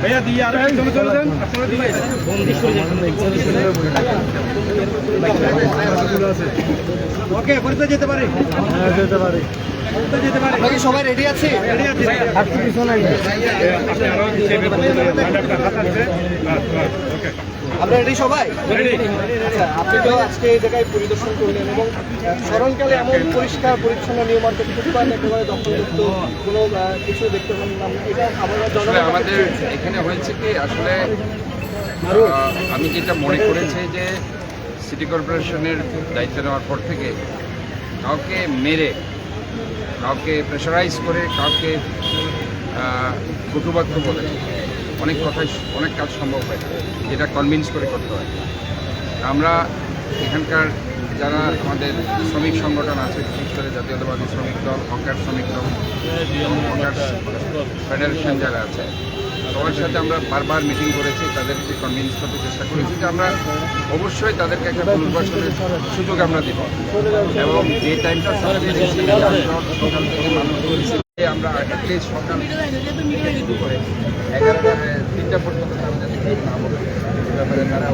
भैया दिए ओके পরিচয় যেতে পারে যেতে পারে আপনারা সবাই রেডি আছে রেডি আছে আর কিছু নাই আপনারা রেডি সবাই রেডি আচ্ছা আপনি তো আজকে এই জায়গায় পরিদর্শন করলেন এবং স্মরণকালে এমন পরিষ্কার পরিচ্ছন্ন নিয়মার্থে প্রতিবার একেবারে দখলমুক্ত কোনো কিছু দেখতে পেলাম এটা আমাদের এখানে হয়েছে কি আসলে আমি যেটা মনে করেছি যে সিটি কর্পোরেশনের দায়িত্ব নেওয়ার পর থেকে কাউকে মেরে কাউকে প্রেশারাইজ করে কাউকে কটুবাক্য বলে অনেক কথাই অনেক কাজ সম্ভব হয় যেটা কনভিন্স করে করতে হয়। আমরা এখানকার যারা আমাদের শ্রমিক সংগঠন আছে বিশেষ করে জাতীয়তাবাদী শ্রমিক দল হকার শ্রমিক দল হকার ফেডারেশন যারা আছে সবার সাথে আমরা বারবার মিটিং করেছি, তাদেরকে কনভিন্স করতে চেষ্টা করেছি যে আমরা অবশ্যই তাদেরকে একটা পুনর্বাসনের সুযোগ আমরা দেব এবং যে টাইমটা সকাল থেকে মানুষ আমরা অ্যাটলিস্ট সকাল করে 11টা 3টা পর্যন্ত তারা ব্যাপারে তারা